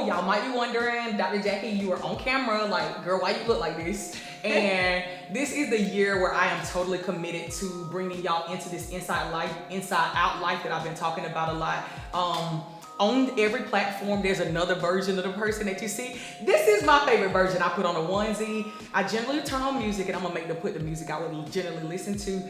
y'all might be wondering, Dr. Jackie, you are on camera, like, girl, why you look like this? And this is the year where I am totally committed to bringing y'all into this inside out life that I've been talking about a lot. On every platform, there's another version of the person that you see. This is my favorite version. I put on a onesie. I generally turn on music, and I'm gonna make them put the music I would generally listen to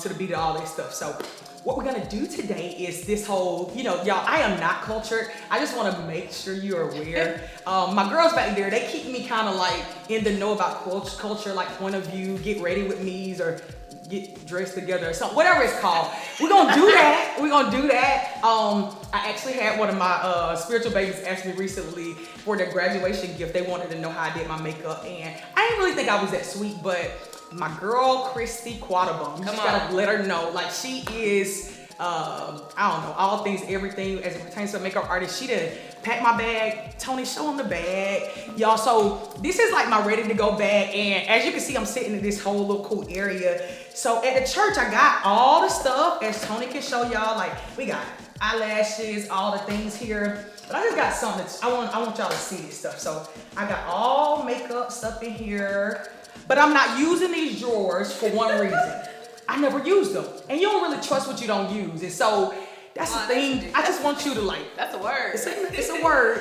the beat of all this stuff. So what we're gonna do today is this whole, you know, y'all, I am not cultured. I just wanna make sure you're aware. My girls back there, they keep me kind of like in the know about culture, like point of view, get ready with me's, or get dressed together or something, whatever it's called. We're gonna do that. We're gonna do that. I actually had one of my spiritual babies ask me recently for their graduation gift. They wanted to know how I did my makeup, and I didn't really think I was that sweet, but my girl Christy Quattlebaum, just gotta let her know, like, she is I don't know, all things, everything as it pertains to a makeup artist. She done packed my bag. Tony, show them the bag, y'all. So this is like my ready to go bag, and as you can see, I'm sitting in this whole little cool area. So at the church, I got all the stuff, as Tony can show y'all. Like, we got eyelashes, all the things here. But I just got something that I want y'all to see this stuff. So I got all makeup stuff in here, but I'm not using these drawers for one reason. I never use them, and you don't really trust what you don't use, and so that's the thing. I just want you to, like, that's a word. It's a word.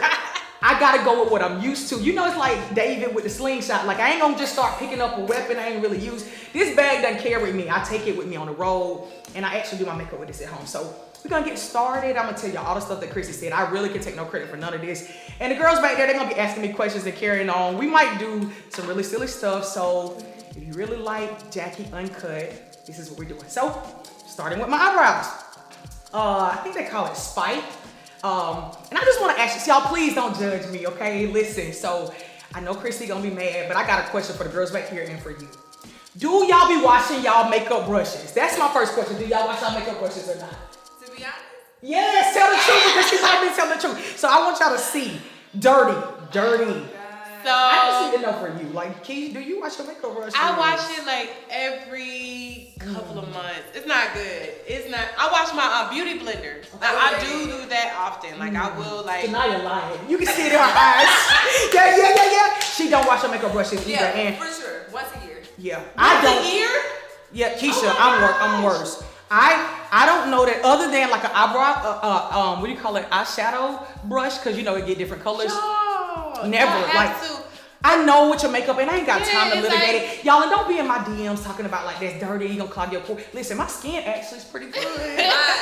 I gotta go with what I'm used to. You know, it's like David with the slingshot. Like, I ain't gonna just start picking up a weapon I ain't really used. This bag doesn't carry me. I take it with me on the road, and I actually do my makeup with this at home. So we're gonna get started. I'm gonna tell y'all all the stuff that Chrissy said. I really can take no credit for none of this. And the girls back there, they're gonna be asking me questions and carrying on. We might do some really silly stuff. So if you really like Jackie Uncut, this is what we're doing. So, starting with my eyebrows. I think they call it spike. And I just want to ask you, y'all, please don't judge me, okay? Listen, so I know Chrissy gonna be mad, but I got a question for the girls back here and for you. Do y'all be washing y'all makeup brushes? That's my first question. Do y'all wash y'all makeup brushes or not? To be honest? Yes, tell the truth, because she's already telling the truth. So I want y'all to see dirty. So I just need to know for you, like, Key, do you wash your makeup brush? I wash it like every couple of months. It's not good. It's not. I wash my beauty blender. Okay. I do that often. Like, I will, like. So now you're lying. You can see it in her eyes. Yeah. She don't wash her makeup brushes either. Yeah, and for sure. Once a year. Yeah. Once a year? Yeah, Keisha, I'm worse. I don't know that other than like an eyebrow, what do you call it, eyeshadow brush, because you know it get different colors. Never, like, I know what your makeup, and I ain't got time to litigate it. Y'all, and don't be in my DMs talking about like that's dirty, you gonna clog your pores. Listen, my skin actually is pretty good.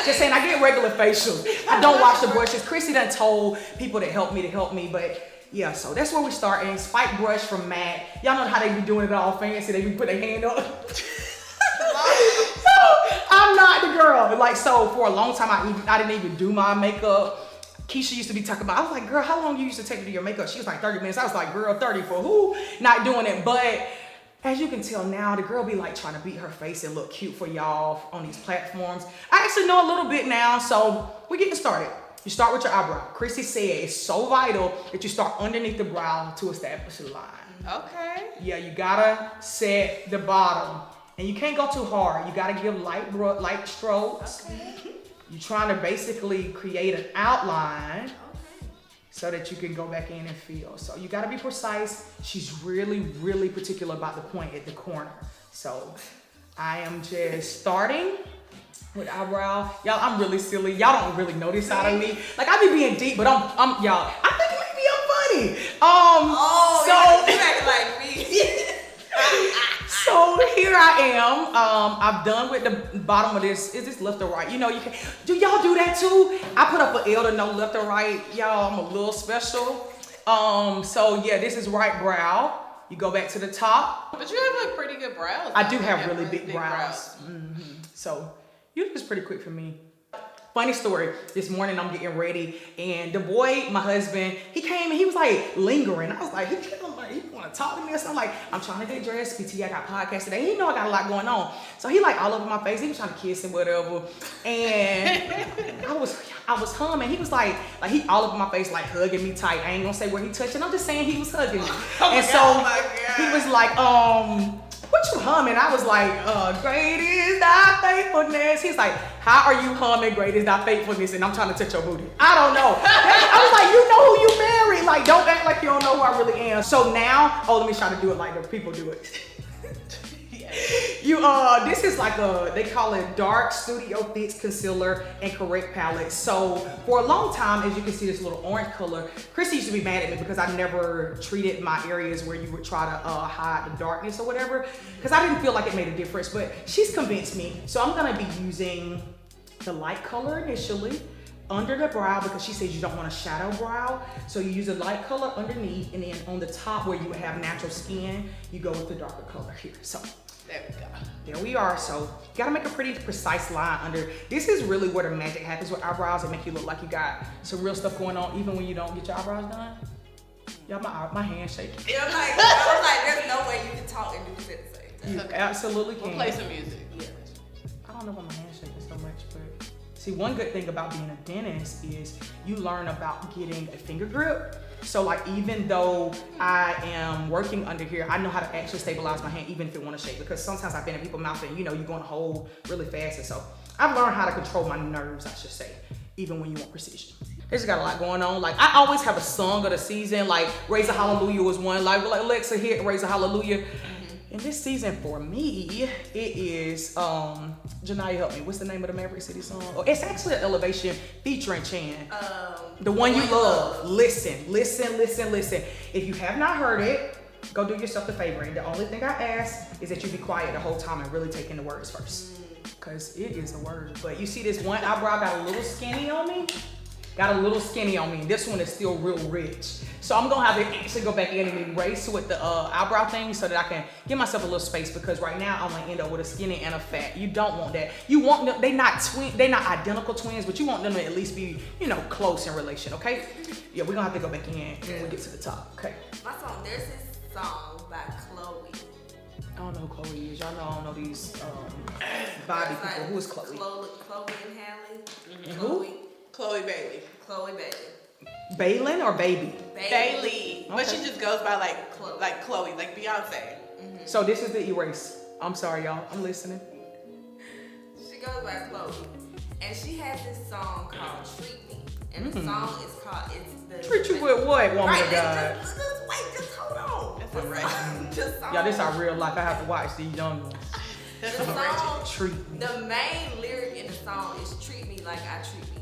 Just saying, I get regular facials. I don't wash the brushes. Chrissy done told people to help me, but yeah, so that's where we start. And spike brush from MAC. Y'all know how they be doing it all fancy. They be put their hand up. I'm not the girl. Like, so for a long time, I didn't even do my makeup. Keisha used to be talking about, I was like, girl, how long you used to take to do your makeup? She was like, 30 minutes. I was like, girl, 30 for who? Not doing it. But as you can tell now, the girl be like trying to beat her face and look cute for y'all on these platforms. I actually know a little bit now, so we're getting started. You start with your eyebrow. Chrissy said it's so vital that you start underneath the brow to establish a line. Okay. Yeah, you gotta set the bottom. And you can't go too hard. You gotta give light strokes. Okay. You're trying to basically create an outline so that you can go back in and fill. So you gotta be precise. She's really, really particular about the point at the corner. So I am just starting with eyebrow. Y'all, I'm really silly. Y'all don't really know this side of me. Like, I be being deep, but I'm y'all, I think maybe I'm funny. So you act like me. So here I am. I'm done with the bottom of this. Is this left or right? You know, you can. Do y'all do that too? I put up an L to know left or right. Y'all, I'm a little special. So yeah, this is right brow. You go back to the top. But you have like pretty good brows. I do have really big brows. So you was pretty quick for me. Funny story, this morning I'm getting ready and the boy, my husband, he came and he was like lingering. I was like, he want to talk to me or something. Like, I'm trying to get dressed, PT, I got podcast today. He know I got a lot going on. So he like all over my face. He was trying to kiss and whatever. And I was humming. He was like he all over my face, like hugging me tight. I ain't gonna say where he touching. I'm just saying he was hugging me. He was like, what what you humming? I was like, great is thy faithfulness. He's like, how are you humming great is thy faithfulness? And I'm trying to touch your booty. I don't know. I was like, you know who you married. Like, don't act like you don't know who I really am. So now, let me try to do it like the people do it. This is like they call it dark studio fix concealer and correct palette. So for a long time, as you can see this little orange color, Chrissy used to be mad at me because I never treated my areas where you would try to hide the darkness or whatever, because I didn't feel like it made a difference, but she's convinced me. So I'm gonna be using the light color initially under the brow, because she says you don't want a shadow brow. So you use a light color underneath, and then on the top where you would have natural skin, you go with the darker color here. So there we go. There we are. So you gotta make a pretty precise line under. This is really where the magic happens with eyebrows. It make you look like you got some real stuff going on, even when you don't get your eyebrows done. Y'all, my hand's shaking. Yeah, I was like, there's no way you can talk and do this at the same time. You absolutely can. We'll play some music. Yeah. I don't know why my hand's shaking so much, but see, one good thing about being a dentist is you learn about getting a finger grip. So like, even though I am working under here, I know how to actually stabilize my hand even if it want to shake, because sometimes I've been in people's mouth and you're going to hold really fast. And so I've learned how to control my nerves, I should say, even when you want precision. They just got a lot going on. Like, I always have a song of the season, like Raise a Hallelujah was one, like Alexa hit Raise a Hallelujah. And this season for me, it is, Janaya, help me. What's the name of the Maverick City song? Oh, it's actually an Elevation featuring Chan. The one you love. Listen. If you have not heard it, go do yourself the favor. And the only thing I ask is that you be quiet the whole time and really take in the words first. Because it is a word. But you see this one eyebrow got a little skinny on me? This one is still real rich. So I'm gonna have to actually go back in and erase with the eyebrow thing so that I can give myself a little space, because right now I'm gonna end up with a skinny and a fat. You don't want that. You want them, they not identical twins, but you want them to at least be, close in relation, okay? Yeah, we're gonna have to go back in when we get to the top, okay? My song, there's this song by Chloe. I don't know who Chloe is. Y'all know I don't know these Bobby people. Who is Chloe? Chloe and Halle. Who? Chloe Bailey. Chloe Bailey. Bailin or Baby? Bailey. Okay. But she just goes by like Chloe, like Beyonce. So this is the erase. I'm sorry, y'all. I'm listening. She goes by Chloe. And she has this song called Treat Me. And the song is called, Treat you with what, woman right, of God? Just hold on. That's all right. Y'all, this our real life. I have to watch these young ones. The song, Treat me. the main lyric in the song is treat me like I treat me.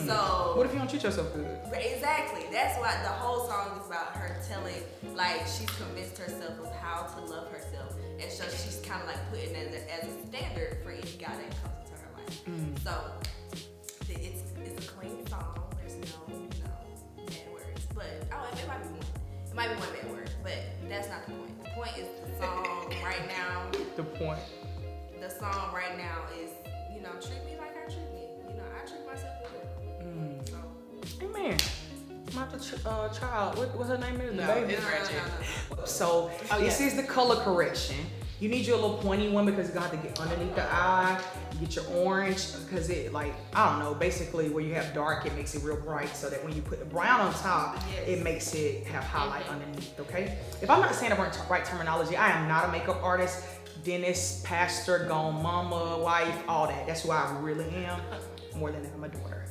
So what if you don't treat yourself good? exactly, that's why the whole song is about her telling, like, she's convinced herself of how to love herself, and so she's kind of like putting it as a standard for any guy that comes into her life. So it's a clean song. There's no bad words, but it might be one. It might be one bad word, but that's not the point. The point is the song right now. The song right now is, treat me like I treat me. I treat myself good. Amen. Not the child. What's her name? No, Baby. it's Reggie. So this is the color correction. You need your little pointy one because you're gonna have to get underneath the eye. You get your orange because it, like, I don't know, basically where you have dark, it makes it real bright, so that when you put the brown on top, it makes it have highlight underneath, okay? If I'm not saying the right terminology, I am not a makeup artist, dentist, pastor, gone mama, wife, all that. That's who I really am. More than that, I'm a daughter.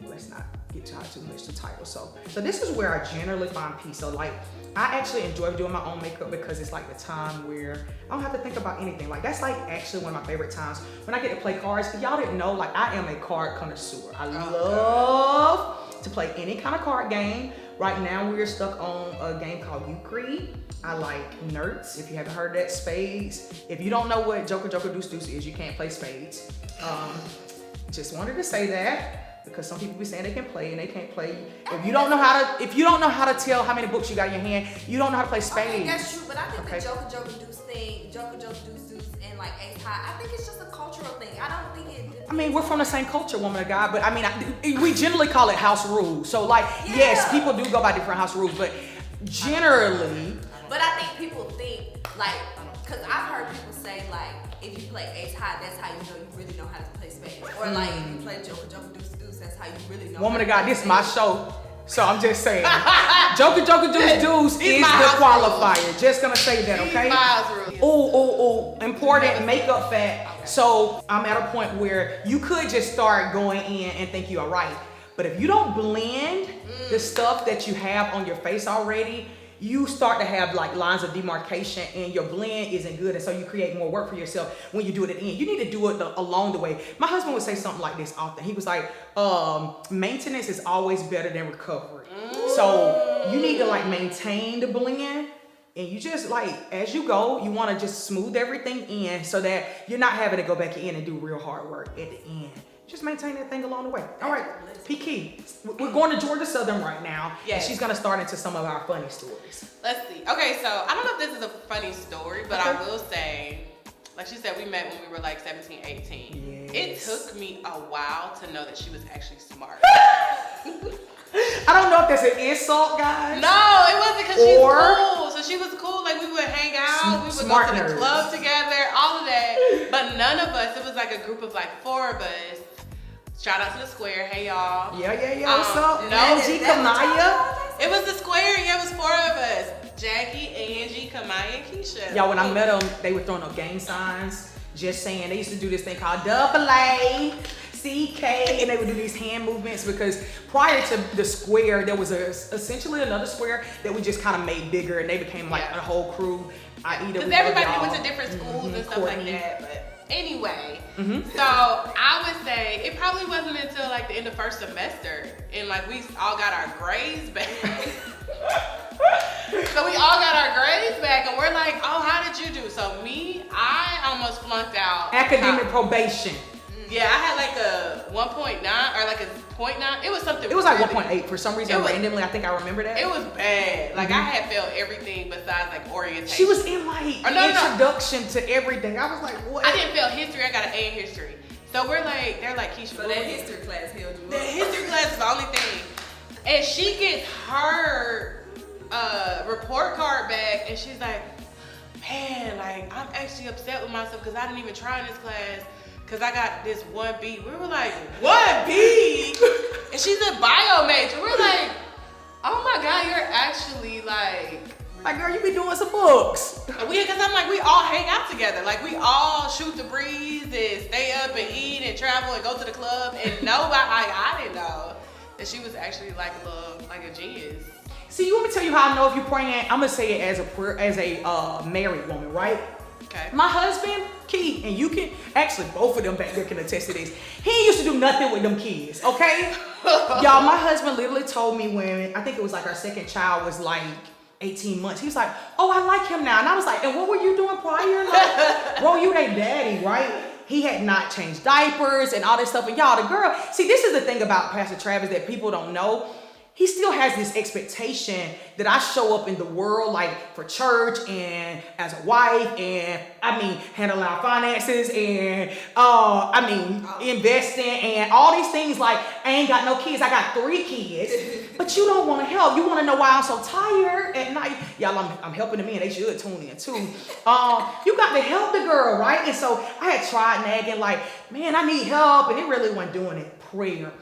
Let's not get too much to title. So this is where I generally find peace. So like, I actually enjoy doing my own makeup because it's like the time where I don't have to think about anything. Like, that's like actually one of my favorite times when I get to play cards. If y'all didn't know, like, I am a card connoisseur. I love to play any kind of card game. Right now we're stuck on a game called UNCUT. I like Nerds, if you haven't heard that, Spades. If you don't know what Joker Deuce is, you can't play Spades. Just wanted to say that, because some people be saying they can play and they can't play. If you don't know how to tell how many books you got in your hand, you don't know how to play Spades. Okay, that's true, but I think the Joker Deuce thing, Joker Deuce, and like Ace High, I think it's just a cultural thing. I don't think it. I mean, we're from the same culture, woman of God, but I mean, we generally call it house rules. So like, yes, people do go by different house rules, but generally. But I think people think, like, because I've heard people say, like, if you play Ace High, that's how you know you really know how to play Spades. Or like, if you play Joker Deuce, that's how you really know. Woman of God, this is my show. So I'm just saying, Joker Deuce is the qualifier. Just gonna say that, okay? Oh, important makeup fact. Okay. So I'm at a point where you could just start going in and think you are right. But if you don't blend the stuff that you have on your face already, you start to have like lines of demarcation and your blend isn't good. And so you create more work for yourself when you do it at the end. You need to do it along the way. My husband would say something like this often. He was like, maintenance is always better than recovery. So you need to like maintain the blend. And you just like, as you go, you want to just smooth everything in so that you're not having to go back in and do real hard work at the end. Just maintain that thing along the way. All right, P-Key, we're going to Georgia Southern right now. Yeah. And she's going to start into some of our funny stories. Let's see. Okay, so I don't know if this is a funny story, but I will say, like she said, we met when we were like 17, 18. Yes. It took me a while to know that she was actually smart. I don't know if that's an insult, guys. No, it wasn't because she's cool. So she was cool. Like we would hang out, we would go to the club together, all of that. But none of us, it was like a group of like 4 of us. Shout out to the square. Hey, y'all. Yeah. What's up? Angie, Kamaya. It was the square. Yeah, it was 4 of us. Jackie, Angie, Kamaya, and Keisha. Y'all, when I met them, they were throwing up gang signs. Just saying. They used to do this thing called AA, CK, and they would do these hand movements because prior to the square, there was essentially another square that we just kind of made bigger, and they became like a whole crew. Because everybody went to different schools and stuff like that. But anyway, so I would say it probably wasn't until like the end of first semester and like we all got our grades back. So we all got our grades back and we're like, oh, how did you do? So I almost flunked out. Academic probation. Yeah, I had like a 1.9 or like a 0.9. It was something. It was like 1.8 for some reason. Randomly, I think I remember that. It was bad. Like I had failed everything besides like orientation. She was in like introduction to everything. I was like, what? I didn't fail history. I got an A in history. So they're like, Keisha. So that history class held you up. The history class is the only thing. And she gets her report card back, and she's like, man, like I'm actually upset with myself because I didn't even try in this class. Cause I got this 1B. We were like, 1B? And she's a bio major. We're like, oh my God, you're actually like girl, you be doing some books. Cause I'm like, we all hang out together. Like we all shoot the breeze and stay up and eat and travel and go to the club. And nobody, I didn't know that she was actually like a genius. See, you want me to tell you how I know if you're praying? I'm gonna say it as a married woman, right? Okay. My husband, Key, and you can, actually both of them back there can attest to this. He used to do nothing with them kids, okay? Y'all, my husband literally told me when, I think it was like our second child was like 18 months. He was like, oh, I like him now. And I was like, and what were you doing prior? Like, bro, you ain't daddy, right? He had not changed diapers and all this stuff. And y'all, the girl, see, this is the thing about Pastor Travis that people don't know. He still has this expectation that I show up in the world like for church and as a wife and handling our finances and investing and all these things. Like I ain't got no kids. I got 3 kids, but you don't want to help. You want to know why I'm so tired at night. Y'all, I'm helping them in. They should tune in too. You got to help the girl, right? And so I had tried nagging like, man, I need help. And it really wasn't doing it. Prayer.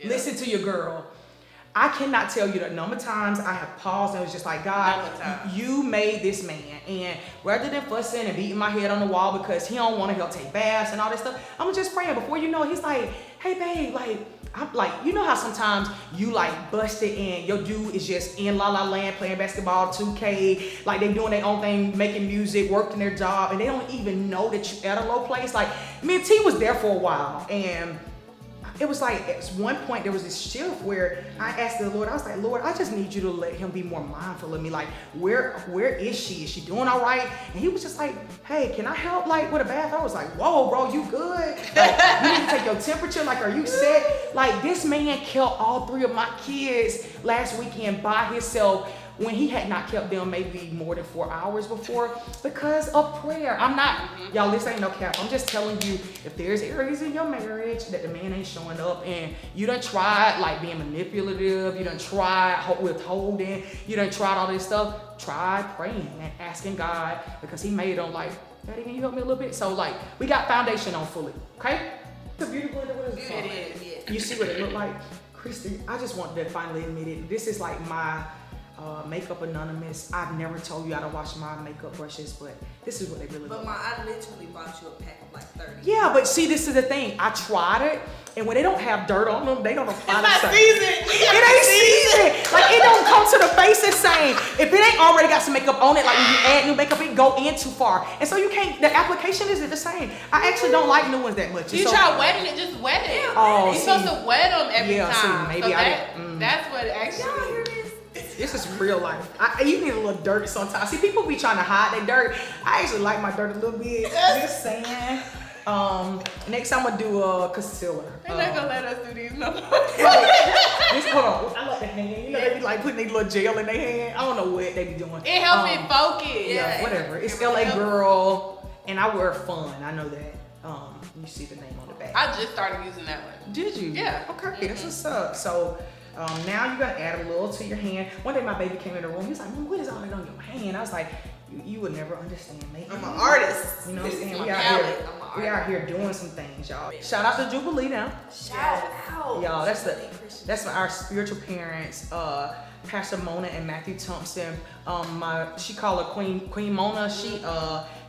Yeah. Listen to your girl. I cannot tell you the number of times I have paused and was just like, God, you made this man. And rather than fussing and beating my head on the wall because he don't want to help take baths and all this stuff, I'm just praying. Before you know it, he's like, hey, babe, I'm like, you know how sometimes you like busted and your dude is just in La La Land playing basketball, 2K, like they doing their own thing, making music, working their job, and they don't even know that you're at a low place. Like, me and T was there for a while, and it was like at one point there was this shift where I asked the Lord, I was like, Lord, I just need you to let him be more mindful of me. Like, where is she? Is she doing all right? And he was just like, hey, can I help like with a bath? I was like, whoa, bro, you good? Like, you need to take your temperature. Like, are you sick? Like, this man killed all 3 of my kids last weekend by himself when he had not kept them maybe more than 4 hours before because of prayer. I'm not, y'all, this ain't no cap. I'm just telling you, if there's areas in your marriage that the man ain't showing up and you done tried like being manipulative, you done tried withholding, you done tried all this stuff, try praying and asking God because he made them like, Daddy, can you help me a little bit? So like, we got foundation on fully, okay? It's a beautiful, what is it? It is. You see what it look like? Christy, I just want to finally admit it. This is like my Makeup Anonymous. I've never told you how to wash my makeup brushes, but this is what they really look like. I literally bought you a pack of like 30. Yeah, but see, this is the thing. I tried it, and when they don't have dirt on them, they don't apply the It's not same. seasoned. It ain't seasoned. Like, it don't come to the face the same. If it ain't already got some makeup on it, like when you add new makeup, it go in too far. And so you can't, the application isn't the same. I actually don't like new ones that much. You So- try wetting it, just wet it. Oh, You're supposed to wet them every Yeah, see, time. maybe so I that, didn't- that's what Y'all actually. hear this? This is real life. You need a little dirt sometimes. See, people be trying to hide their dirt. I actually like my dirt a little bit. Just saying. Next I'm gonna do a concealer. They're not gonna let us do these no more. Hold on. I like the hand. You know, they be like putting their little gel in their hand. I don't know what they be doing. It helps me focus. Yeah, whatever. It's LA Girl, and I wear Fun. I know that. You see the name on the back. I just started using that one. Did you? Yeah. Okay, that's what's up. So now you're gonna add a little to your hand. One day my baby came in the room. He's like, "Mom, what is all that on your hand?" I was like, "You would never understand me. I'm an artist. You know what I'm This is saying? my We out talent. here. I'm an We out artist. here doing some things, y'all. Shout out to Jubilee now. Shout out. Y'all, that's our spiritual parents, Pastor Mona and Matthew Thompson. She called her Queen Mona. She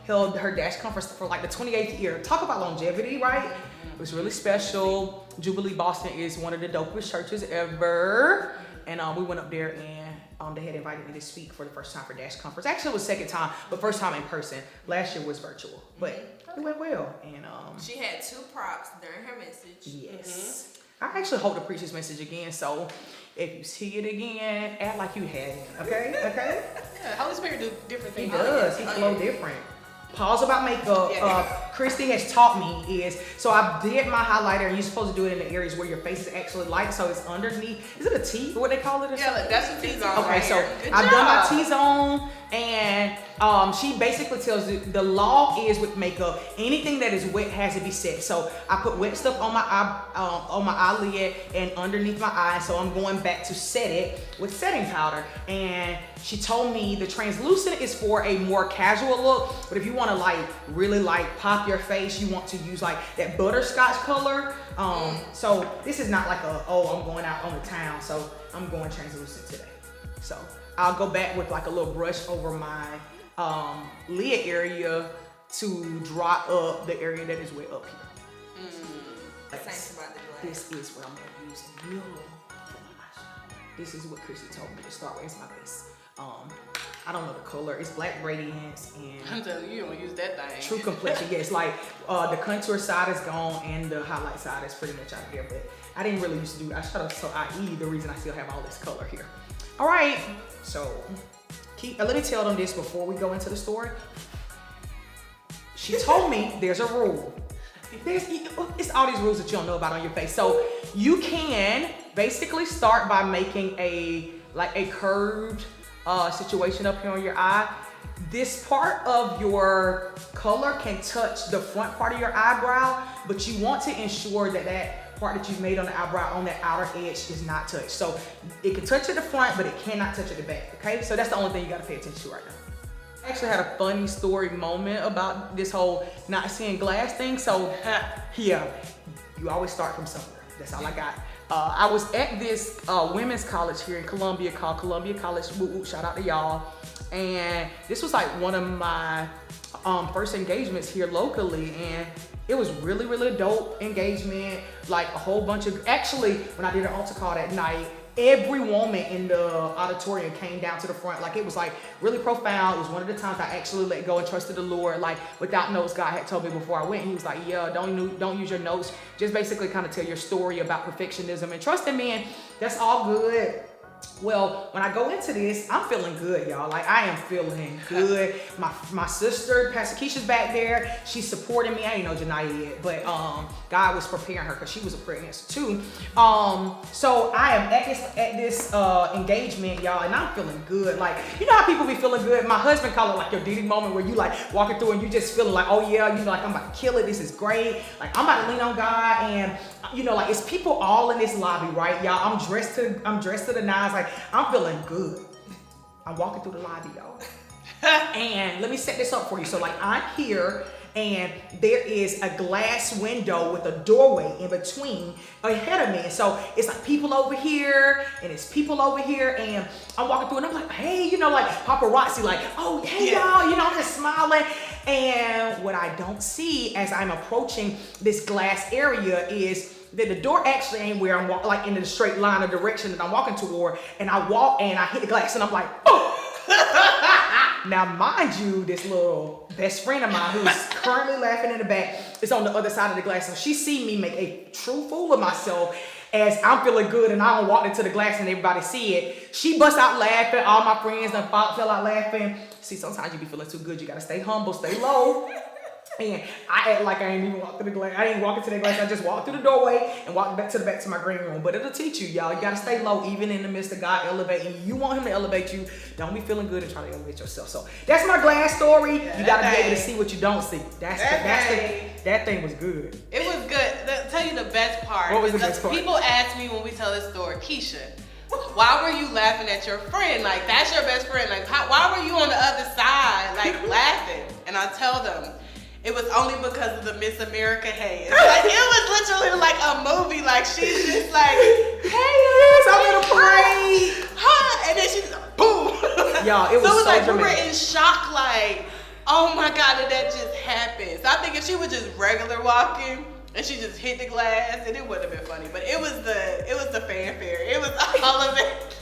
held her Dash conference for like the 28th year. Talk about longevity, right? It was really special. Jubilee Boston is one of the dopest churches ever. And we went up there and they had invited me to speak for the first time for Dash conference. Actually, it was second time, but first time in person. Last year was virtual, but it went well. And She had 2 props during her message. yes. I actually hope to preach this message again, so if you see it again, act like you had it, okay? Okay? Yeah, Holy Spirit do different He things. does. He flow different. Pause about makeup. Christy has taught me is, so I did my highlighter, and you're supposed to do it in the areas where your face is actually light, so it's underneath. Is it a T, or what they call it? Or Yeah, something? that's what T's on. Okay, right so here. Good I've done my job. T-zone, and she basically tells you the law is with makeup, anything that is wet has to be set. So I put wet stuff on my eyelid and underneath my eye, so I'm going back to set it with setting powder. And she told me the translucent is for a more casual look, but if you want to like really like pop your face, you want to use like that butterscotch color. So this is not like I'm going out on the town, so I'm going translucent today. So I'll go back with like a little brush over my lid area to dry up the area that is wet up here. Thanks about the glass. This is what I'm gonna use for my eyeshadow. This is what Chrissy told me to start with. It's my base. I don't know the color. It's Black Radiance and I'm telling you, you don't use that thing. True Complexion. Yes, like the contour side is gone and the highlight side is pretty much out here. But I didn't really used to do eyeshadow, so i.e. the reason I still have all this color here. All right, so let me tell them this before we go into the story. She told me there's a rule. It's all these rules that you don't know about on your face. So you can basically start by making a curved situation up here on your eye. This part of your color can touch the front part of your eyebrow, but you want to ensure that that part that you've made on the eyebrow on that outer edge is not touched. So it can touch at the front, but it cannot touch at the back, okay? So that's the only thing you gotta pay attention to right now. I actually had a funny story moment about this whole not seeing glass thing. So yeah, you always start from somewhere. That's all I got. I was at this women's college here in Columbia called Columbia College. Woo, shout out to y'all. And this was like one of my first engagements here locally, and it was really, really dope engagement. Like a whole bunch of, actually, when I did an altar call that night, every woman in the auditorium came down to the front. Like it was like really profound. It was one of the times I actually let go and trusted the Lord, like without notes. God had told me before I went, he was like, yeah, don't use your notes. Just basically kind of tell your story about perfectionism and trust in me, and that's all good. Well, when I go into this, I'm feeling good, y'all. Like I am feeling good. My sister, Pastor Keisha's back there. She's supporting me. I ain't know Janiyah yet, but God was preparing her because she was a prayer answer too. So I am at this engagement, y'all, and I'm feeling good. Like, you know how people be feeling good? My husband called it like your Diddy moment, where you like walking through and you just feeling like, oh yeah, you know, like I'm about to kill it. This is great. Like I'm about to lean on God, and you know, like it's people all in this lobby, right, y'all? I'm dressed to the nines. Like I'm feeling good. I'm walking through the lobby, y'all. And let me set this up for you. So like I'm here and there is a glass window with a doorway in between ahead of me. And so it's like people over here and it's people over here, and I'm walking through and I'm like, hey, you know, like paparazzi, like, oh, hey y'all, you know, I'm just smiling. And what I don't see as I'm approaching this glass area is that the door actually ain't where I'm walking, like in the straight line of direction that I'm walking toward. And I walk and I hit the glass and I'm like, oh. Now, mind you, this little best friend of mine who's currently laughing in the back is on the other side of the glass. So she see me make a true fool of myself as I'm feeling good and I don't walk into the glass and everybody see it. She busts out laughing. All my friends done fell out laughing. See, sometimes you be feeling too good. You got to stay humble, stay low. And I act like I ain't even walked through the glass. I didn't walk into the glass. I just walked through the doorway and walked back to my green room. But it'll teach you, y'all. You gotta stay low, even in the midst of God elevating you. You want Him to elevate you. Don't be feeling good and try to elevate yourself. So that's my glass story. You gotta be able to see what you don't see. That thing was good. It was good. I'll tell you the best part. What was the best part? People ask me when we tell this story, Keisha, why were you laughing at your friend? Like, that's your best friend. Like, why were you on the other side, like, laughing? And I tell them, it was only because of the Miss America haze. Like, it was literally like a movie. Like, she's just like, hey, I'm in a parade. Huh? And then she's like, boom. Y'all, it was so like, dramatic. we were in shock, like, oh my God, did that just happen? So I think if she was just regular walking and she just hit the glass, and it would have been funny. But it was the fanfare. It was all of it.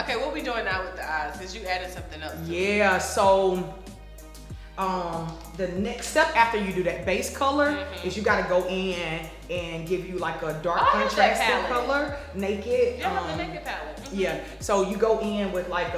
Okay, what we doing now with the eyes? Because you added something else. Yeah, so the next step after you do that base color is you got to go in and give you like a dark contrasting color, naked. Yeah, the naked palette. Yeah, so you go in with like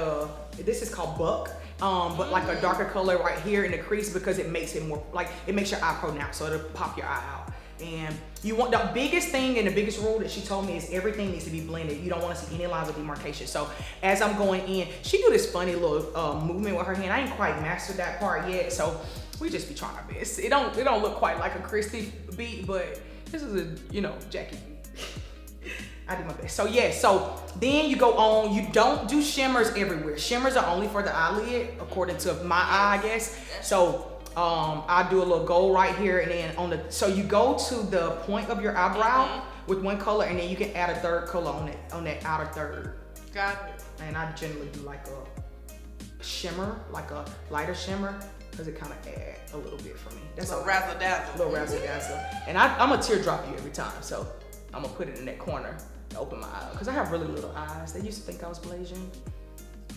this is called buck, but like a darker color right here in the crease because it makes it more, like it makes your eye pronounced, so it'll pop your eye out. And you want, the biggest thing and the biggest rule that she told me is everything needs to be blended. You don't want to see any lines of demarcation. So as I'm going in, she do this funny little movement with her hand. I ain't quite mastered that part yet, so we just be trying our best. It don't look quite like a Christy beat, but this is a, you know, Jackie beat. I do my best. So yeah, so then you go on, you don't do shimmers everywhere. Shimmers are only for the eyelid, according to my eye, I guess. So I do a little gold right here, and then so you go to the point of your eyebrow with one color, and then you can add a third color on that outer third. Got it. And I generally do like a shimmer, like a lighter shimmer, because it kind of add a little bit for me. That's a razzle dazzle. Little razzle dazzle. And I'm a teardrop you every time, so I'm gonna put it in that corner to open my eye, because I have really little eyes. They used to think I was Blasian.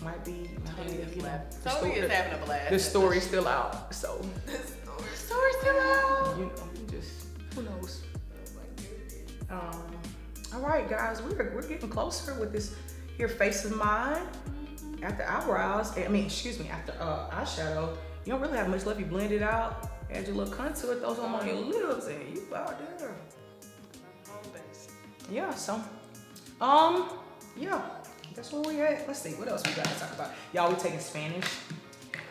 Might be. Tony is having a blast. The story's still out, so. The story's still out. You know, who knows? All right, guys, we're getting closer with this here face of mine. After eyebrows, after eyeshadow, you don't really have much left. You blend it out, add your little contour, throw some on your lips, and you out there. Yeah, so, yeah. That's where we at. Let's see, what else we got to talk about? Y'all, we taking Spanish.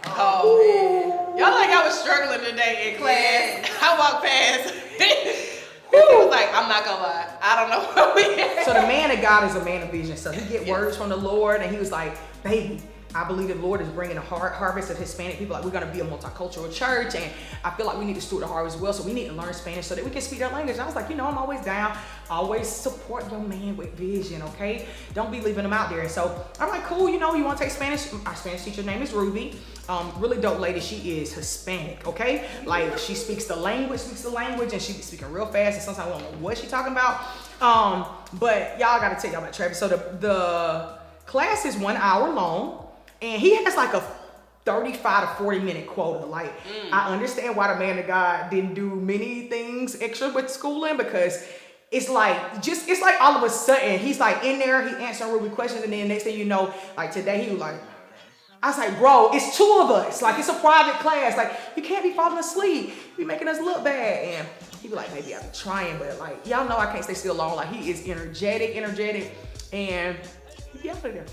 Oh, man. Y'all like I was struggling today in class. Yeah. I walked past. He was like, I'm not gonna lie, I don't know where we at. So the man of God is a man of vision. So he get words from the Lord, and he was like, baby, I believe the Lord is bringing a harvest of Hispanic people. Like, we're gonna be a multicultural church, and I feel like we need to steward the harvest well, so we need to learn Spanish so that we can speak their language. And I was like, I'm always down. Always support your man with vision, okay? Don't be leaving them out there. And so I'm like, cool, you want to take Spanish? Our Spanish teacher's name is Ruby. Really dope lady. She is Hispanic, okay? Like, she speaks the language, and she be speaking real fast, and sometimes I don't know what she's talking about. But y'all gotta tell y'all about Travis. So the class is 1 hour long, and he has like a 35 to 40 minute quota. Like, I understand why the man of God didn't do many things extra with schooling, because it's like all of a sudden he's like in there, he answering Ruby questions, and then next thing you know, like today he was like, I was like, bro, it's 2 of us. Like, it's a private class. Like, you can't be falling asleep. You be making us look bad. And he be like, maybe I'm trying, but like, y'all know I can't stay still long. Like, he is energetic, and he be out of there.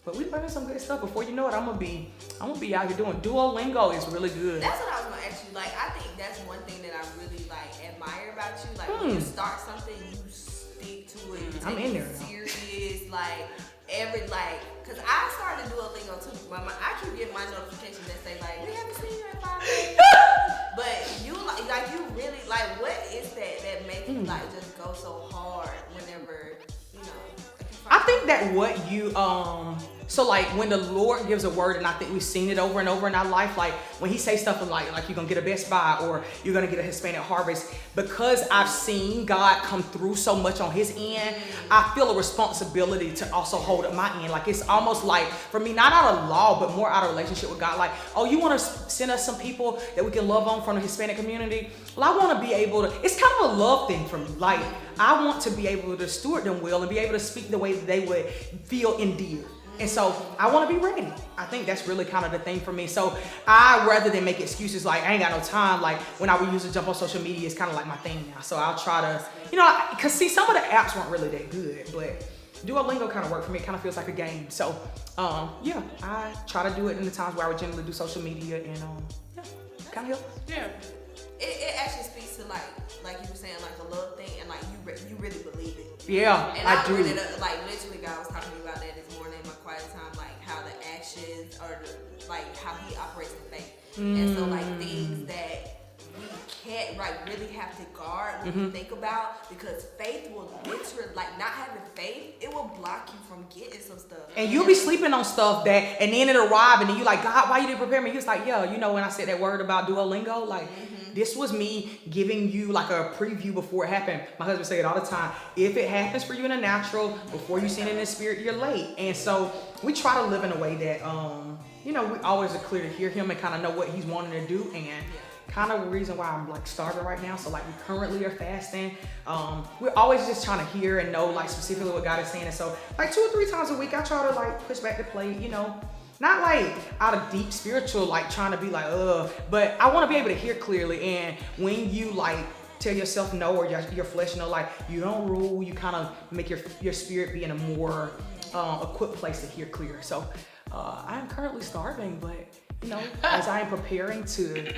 But we learning some good stuff. Before you know it, I'm gonna be out here doing Duolingo. Is really good. That's what I was gonna ask you. Like, I think that's one thing that I really like admire about you. Like, when you start something, you stick to it. You I'm in there. Serious, cause I started Duolingo too. I keep getting my notifications that say like, we haven't seen you in 5 days. But you like you really like what is that makes you like just go so hard whenever you know? I think that what you so like when the Lord gives a word, and I think we've seen it over and over in our life, like when he says stuff like you're gonna get a Best Buy or you're gonna get a Hispanic harvest, because I've seen God come through so much on his end, I feel a responsibility to also hold up my end. Like it's almost like for me, not out of law, but more out of relationship with God. Like, oh, you want to send us some people that we can love on from the Hispanic community? Well, I want to be able to, it's kind of a love thing for me. Like I want to be able to steward them well and be able to speak the way that they would feel endeared. And so I want to be ready. I think that's really kind of the thing for me. So rather than make excuses like I ain't got no time, like when I would use to jump on social media, it's kind of like my thing now. So I'll try to, because see, some of the apps weren't really that good, but Duolingo kind of worked for me. It kind of feels like a game. So yeah, I try to do it in the times where I would generally do social media, and yeah, kind of help. Yeah. It actually speaks to like you were saying, like a love thing, and like you really believe it. Yeah, and I do. Like literally, God was talking to me about that this morning in my quiet time, like how the actions or like how he operates in faith, and so like things that we can't really have to guard when we think about, because faith will literally, like not having faith, it will block you from getting some stuff. And you'll be sleeping on stuff that, and then it'll arrive, and then you're like, God, why you didn't prepare me? He was like, yeah, when I said that word about Duolingo, like this was me giving you like a preview before it happened. My husband say it all the time. If it happens for you in the natural, before you see it in the spirit, you're late. And so we try to live in a way that, we always are clear to hear him and kind of know what he's wanting to do. And kind of the reason why I'm like starving right now. So like we currently are fasting. We're always just trying to hear and know like specifically what God is saying. And so like 2 or 3 times a week, I try to like push back the plate, not like out of deep spiritual, like trying to be like, but I want to be able to hear clearly. And when you like tell yourself no, or your flesh no, like you don't rule, you kind of make your spirit be in a more equipped place to hear clear. So I am currently starving, but as I am preparing to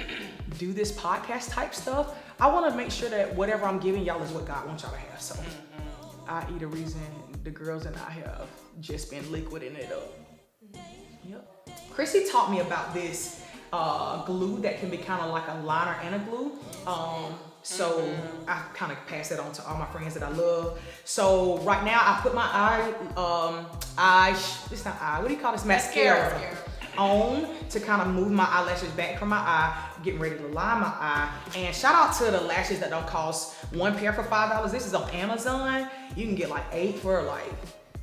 do this podcast type stuff, I want to make sure that whatever I'm giving y'all is what God wants y'all to have. So I eat a reason the girls and I have just been liquiding it up. Yep. Chrissy taught me about this glue that can be kind of like a liner and a glue. So I kind of pass it on to all my friends that I love. So right now I put my it's not eye, what do you call this? Mascara on to kind of move my eyelashes back from my eye, getting ready to line my eye. And shout out to the lashes that don't cost one pair for $5. This is on Amazon. You can get like 8 for like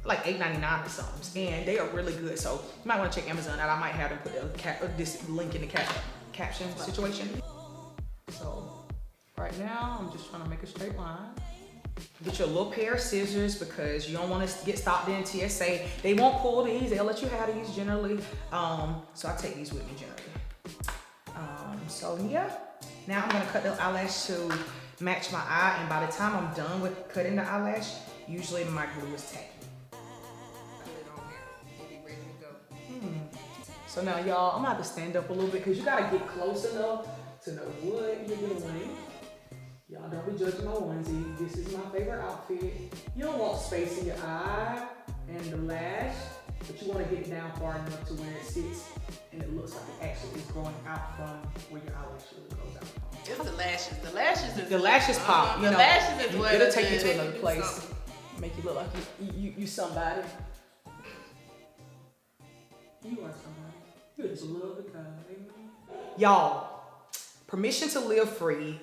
$8.99 or something, and they are really good. So you might want to check Amazon out. I might have them put this link in the caption situation. So right now I'm just trying to make a straight line. Get your little pair of scissors, because you don't want to get stopped in TSA. They won't pull these. They'll let you have these generally. So I take these with me generally. So yeah, now I'm gonna cut the eyelash to match my eye, and by the time I'm done with cutting the eyelash, usually my glue is tacky. So now y'all, I'm gonna have to stand up a little bit, because you gotta get close enough to know what you're doing. Y'all don't be judging my onesie. This is my favorite outfit. You don't want space in your eye and the lash, but you want to get it down far enough to where it sits and it looks like it actually is growing out from where your eyelash really goes out from. It's the lashes. The lashes pop. The lashes is what it'll take you to another place. Make you look like you somebody. You are somebody. You just love the guy. Y'all, Permission to Live Free.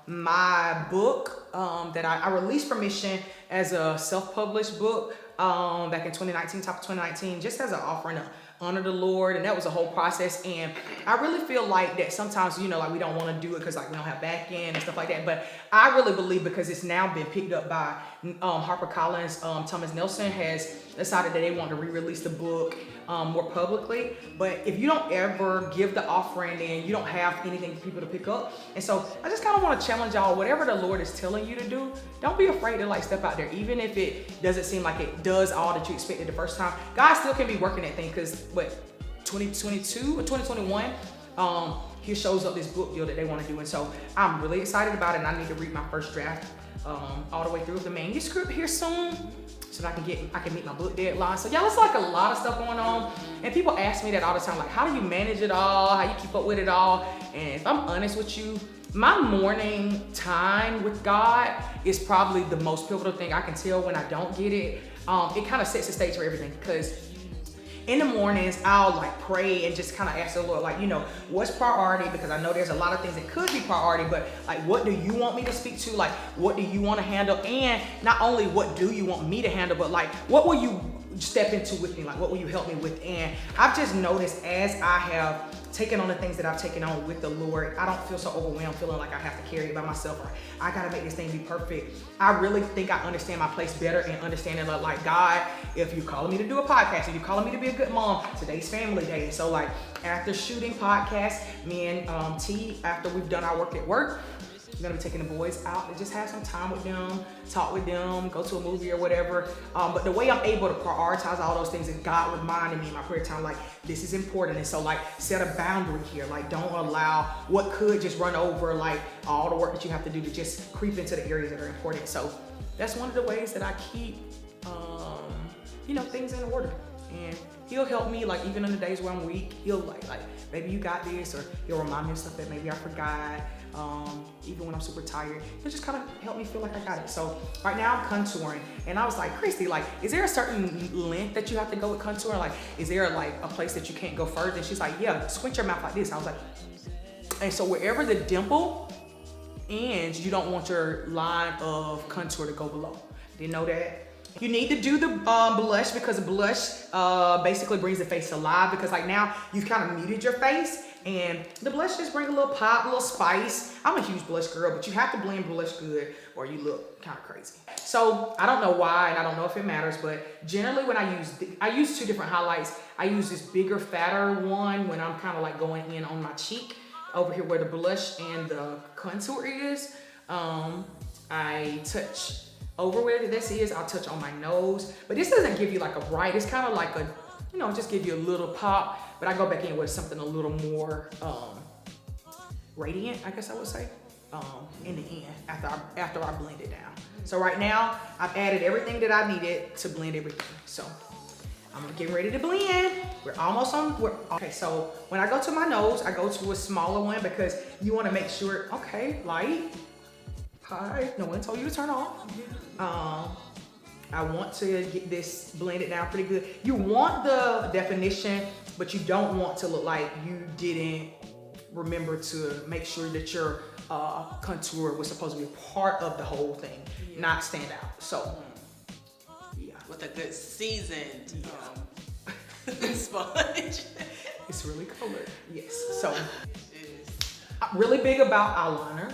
My book that I released Permission as a self-published book back in 2019, top of 2019, just as an offering to honor the Lord, and that was a whole process. And I really feel like that sometimes, like we don't want to do it because like we don't have back end and stuff like that. But I really believe, because it's now been picked up by HarperCollins, Thomas Nelson has decided that they want to re-release the book more publicly. But if you don't ever give the offering, then you don't have anything for people to pick up. And so I just kind of want to challenge y'all, whatever the Lord is telling you to do, don't be afraid to like step out there, even if it doesn't seem like it does all that you expected the first time. God still can be working that thing, because 2022 or 2021, here shows up this book deal that they want to do. And so I'm really excited about it, and I need to read my first draft all the way through the manuscript here soon, so that I can meet my book deadline. So y'all, it's like a lot of stuff going on, and people ask me that all the time, like, how do you manage it all? How you keep up with it all? And if I'm honest with you, My morning time with God is probably the most pivotal thing. I can tell when I don't get it. It kind of sets the stage for everything, because in the mornings, I'll like pray and just kind of ask the Lord, like, what's priority? Because I know there's a lot of things that could be priority, but like, what do you want me to speak to? Like, what do you want to handle? And not only what do you want me to handle, but like, what will you step into with me? Like, what will you help me with? And I've just noticed as I have taken on the things that I've taken on with the Lord, I don't feel so overwhelmed, feeling like I have to carry it by myself, or I gotta make this thing be perfect. I really think I understand my place better, and understanding like, God, if you're calling me to do a podcast, if you're calling me to be a good mom, today's family day. And so like, after shooting podcasts, me and T, after we've done our work at work, I'm gonna be taking the boys out and just have some time with them, talk with them, go to a movie or whatever. But the way I'm able to prioritize all those things is God reminding me in my prayer time, like, this is important. And so like, set a boundary here. Like, don't allow what could just run over like all the work that you have to do to just creep into the areas that are important. So that's one of the ways that I keep, things in order. And he'll help me, like, even on the days where I'm weak, he'll like, maybe you got this, or he'll remind me of stuff that maybe I forgot. Even when I'm super tired, he'll just kind of help me feel like I got it. So right now I'm contouring, and I was like, Christy, like, is there a certain length that you have to go with contouring? Like, is there like a place that you can't go further? And she's like, yeah, squint your mouth like this. I was like, and so wherever the dimple ends, you don't want your line of contour to go below. Didn't know that. You need to do the blush, because the blush basically brings the face to life, because like now you've kind of muted your face, and the blush just bring a little pop, a little spice. I'm a huge blush girl, but you have to blend blush good or you look kind of crazy. So I don't know why, and I don't know if it matters, but generally when I use two different highlights. I use this bigger, fatter one when I'm kind of like going in on my cheek over here where the blush and the contour is. I touch over where this is, I'll touch on my nose, but this doesn't give you like a bright, it's kind of like a, just give you a little pop, but I go back in with something a little more radiant, I guess I would say, in the end, after I blend it down. So right now, I've added everything that I needed to blend everything. So I'm getting ready to blend. We're almost on, okay, so when I go to my nose, I go to a smaller one, because you wanna make sure, okay, light, hi, no one told you to turn off. I want to get this blended down pretty good. You want the definition, but you don't want to look like you didn't remember to make sure that your contour was supposed to be part of the whole thing, not stand out. So, yeah. With a good seasoned sponge. It's really colored, yes. So, I'm really big about eyeliner,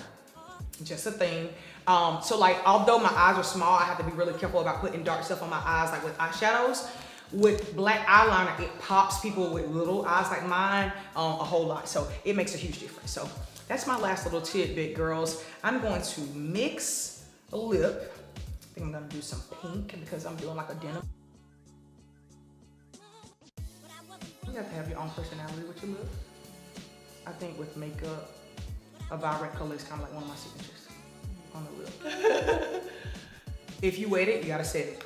just a thing. So like, although my eyes are small, I have to be really careful about putting dark stuff on my eyes, like with eyeshadows. With black eyeliner, it pops people with little eyes like mine a whole lot. So it makes a huge difference. So that's my last little tidbit, girls. I'm going to mix a lip. I think I'm gonna do some pink because I'm doing like a denim. You have to have your own personality with your lip. I think with makeup, a vibrant color is kind of like one of my signatures on the lip. If you wet it, you gotta set it.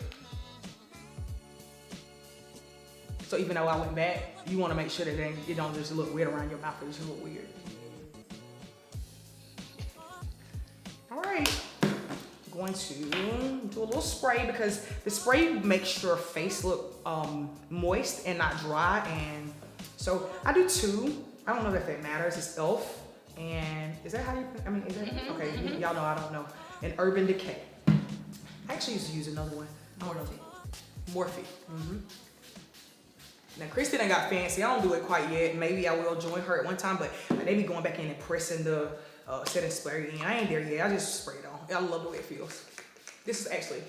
So even though I went back, you wanna make sure that it don't just look weird around your mouth, it just look weird. All right, I'm going to do a little spray, because the spray makes your face look moist and not dry. And so I do two. I don't know if it matters, it's e.l.f. And is that how you, is that, okay, y'all know I don't know. And Urban Decay. I actually used to use another one. Morphe. Now, Christy done got fancy. I don't do it quite yet. Maybe I will join her at one time, but they be going back in and pressing the setting spray in. I ain't there yet. I just spray it on. I love the way it feels. This is actually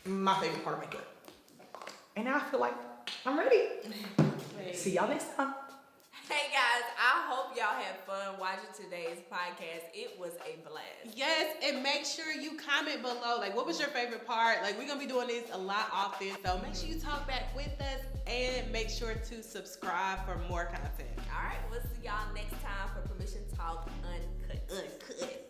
my favorite part of makeup. And now I feel like I'm ready. See y'all next time. Hey guys, I hope y'all had fun watching today's podcast. It was a blast. Yes, and make sure you comment below, like, what was your favorite part? Like, we're gonna be doing this a lot often, so make sure you talk back with us, and make sure to subscribe for more content. All right, we'll see y'all next time for Permission Talk Uncut.